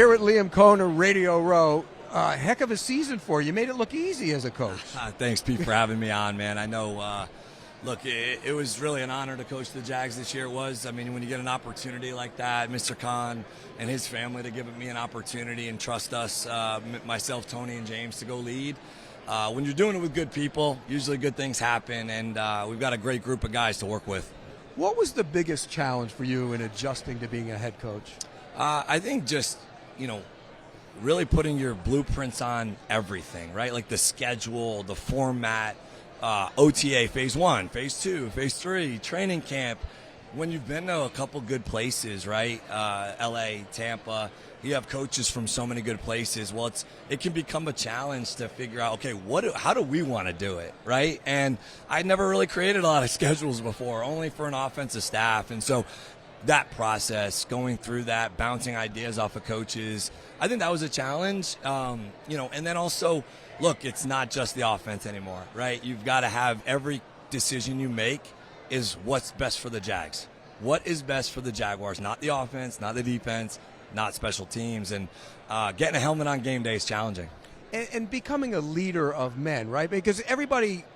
here at Liam Coen, Radio Row. Heck of a season for you. You made it look easy as a coach. Thanks, Pete, for having me on, man. I know, look, it was really an honor to coach the Jags this year. It was. I mean, when you get an opportunity like that, Mr. Coen and his family to give me an opportunity and trust us, myself, Tony, and James, to go lead. When you're doing it with good people, usually good things happen, and we've got a great group of guys to work with. What was the biggest challenge for you in adjusting to being a head coach? I think just, really putting your blueprints on everything, right? Like the schedule, the format, OTA, phase 1, phase 2, phase 3, training camp. When you've been to a couple good places, right? LA, Tampa, you have coaches from so many good places. Well, it can become a challenge to figure out, okay, how do we want to do it, right? And I never really created a lot of schedules before, only for an offensive staff. And so that process, going through that, bouncing ideas off of coaches, I think that was a challenge. And then also, look, it's not just the offense anymore, right? You've got to have every decision you make is what's best for the Jags. What is best for the Jaguars? Not the offense, not the defense, not special teams. And getting a helmet on game day is challenging. And becoming a leader of men, right? Because everybody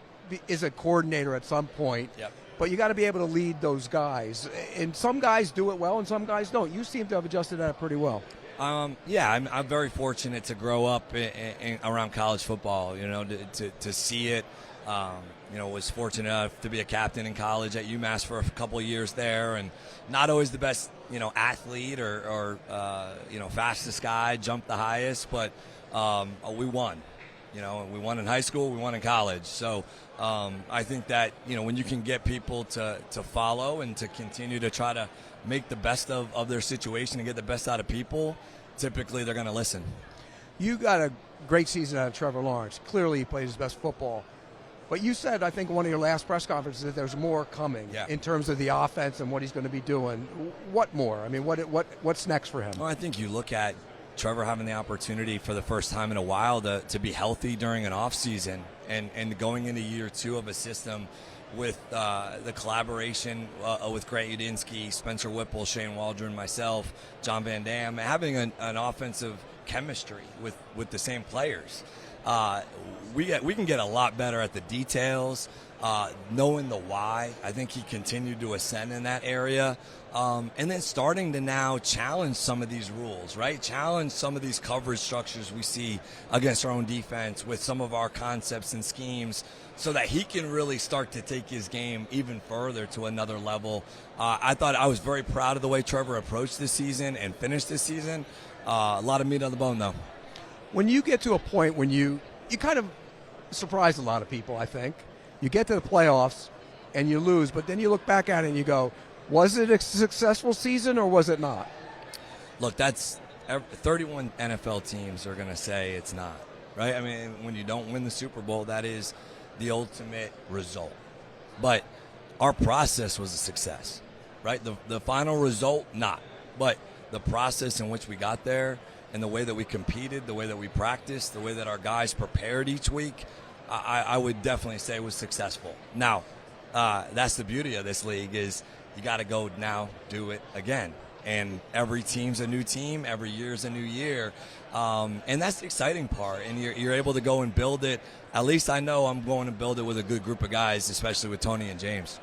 is a coordinator at some point. Yep. But you got to be able to lead those guys. And some guys do it well and some guys don't. You seem to have adjusted that pretty well. I'm very fortunate to grow up around college football, to see it. Was fortunate enough to be a captain in college at UMass for a couple of years there, and not always the best, athlete or fastest guy, jumped the highest, but we won. We won in high school, we won in college. So I think that, when you can get people to follow and to continue to try to make the best of their situation and get the best out of people, typically they're going to listen. You got a great season out of Trevor Lawrence. Clearly he played his best football. But you said, I think, in one of your last press conferences that there's more coming in terms of the offense and what he's going to be doing. What more? I mean, what's next for him? Well, I think you look at Trevor having the opportunity for the first time in a while to be healthy during an offseason and going into year 2 of a system with the collaboration with Grant Udinsky, Spencer Whipple, Shane Waldron, myself, John Van Dam, having an offensive chemistry with the same players. We can get a lot better at the details, knowing the why. I think he continued to ascend in that area. And then starting to now challenge some of these rules, right? Challenge some of these coverage structures we see against our own defense with some of our concepts and schemes so that he can really start to take his game even further to another level. I thought I was very proud of the way Trevor approached this season and finished this season. A lot of meat on the bone, though. When you get to a point when you kind of surprise a lot of people, I think. You get to the playoffs and you lose, but then you look back at it and you go, was it a successful season or was it not? Look, that's 31 NFL teams are going to say it's not, right? I mean, when you don't win the Super Bowl, that is the ultimate result. But our process was a success, right? The final result, not. But the process in which we got there and the way that we competed, the way that we practiced, the way that our guys prepared each week, I would definitely say was successful. Now, that's the beauty of this league is you got to go now do it again. And every team's a new team. Every year's a new year. And that's the exciting part. And you're able to go and build it. At least I know I'm going to build it with a good group of guys, especially with Tony and James.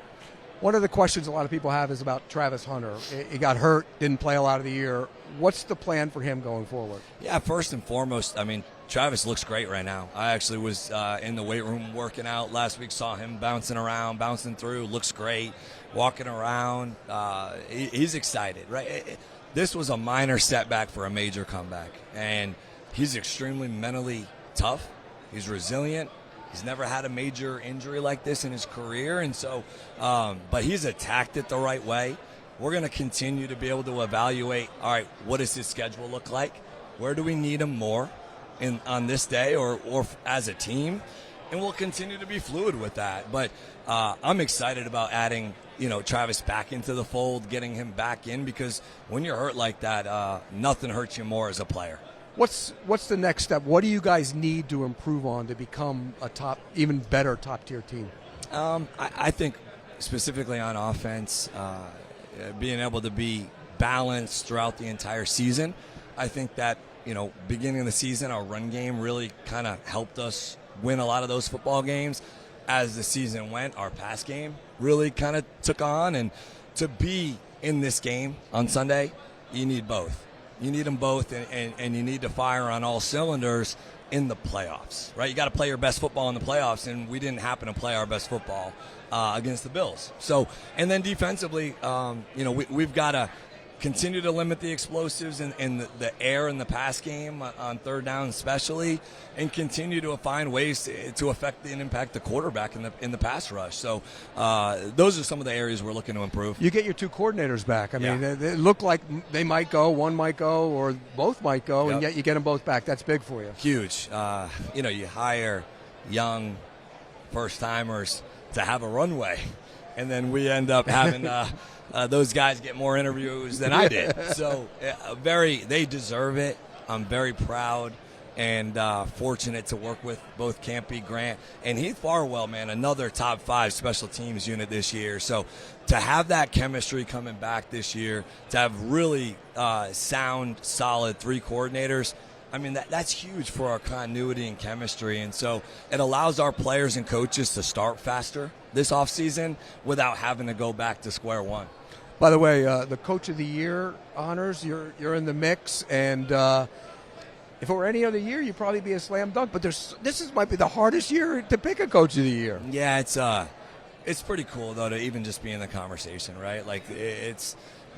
One of the questions a lot of people have is about Travis Hunter. He got hurt, didn't play a lot of the year. What's the plan for him going forward? Yeah, first and foremost, I mean, Travis looks great right now. I actually was in the weight room working out last week, saw him bouncing around, bouncing through, looks great, walking around. He's excited, right? This was a minor setback for a major comeback, and he's extremely mentally tough. He's resilient. He's never had a major injury like this in his career, and so, but he's attacked it the right way. We're going to continue to be able to evaluate, all right, what does his schedule look like? Where do we need him more on this day or as a team? And we'll continue to be fluid with that. But I'm excited about adding, Travis back into the fold, getting him back in, because when you're hurt like that, nothing hurts you more as a player. What's the next step? What do you guys need to improve on to become a even better top-tier team? I think specifically on offense, being able to be balanced throughout the entire season. I think that, beginning of the season, our run game really kind of helped us win a lot of those football games. As the season went, our pass game really kind of took on. And to be in this game on Sunday, you need both. You need them both, and you need to fire on all cylinders in the playoffs, right? You got to play your best football in the playoffs, and we didn't happen to play our best football against the Bills. So, and then defensively, we've got to continue to limit the explosives in the air in the pass game on third down especially, and continue to find ways to affect and impact the quarterback in the pass rush. So those are some of the areas we're looking to improve. You get your two coordinators back. I mean, Yeah. they look like they might go, one might go, or both might go, Yep. and yet you get them both back. That's big for you. Huge. You hire young first-timers to have a runway, and then we end up having those guys get more interviews than I did. So they deserve it. I'm very proud and fortunate to work with both Campy, Grant, and Heath Farwell, man, another top 5 special teams unit this year. So to have that chemistry coming back this year, to have really sound, solid 3 coordinators, I mean, that's huge for our continuity and chemistry. And so it allows our players and coaches to start faster this offseason without having to go back to square one. By the way, the Coach of the Year honors, you're in the mix, and if it were any other year, you'd probably be a slam dunk. But might be the hardest year to pick a Coach of the Year. Yeah, it's pretty cool though to even just be in the conversation, right? Like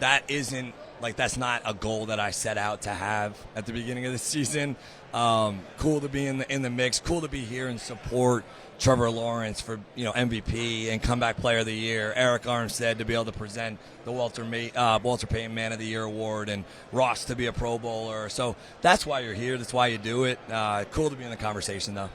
that's not a goal that I set out to have at the beginning of the season. Cool to be in the mix. Cool to be here and support Trevor Lawrence for MVP and comeback player of the year. Eric Armstead to be able to present the Walter Payton Man of the Year award, and Ross to be a Pro Bowler. So that's why you're here. That's why you do it. Cool to be in the conversation though.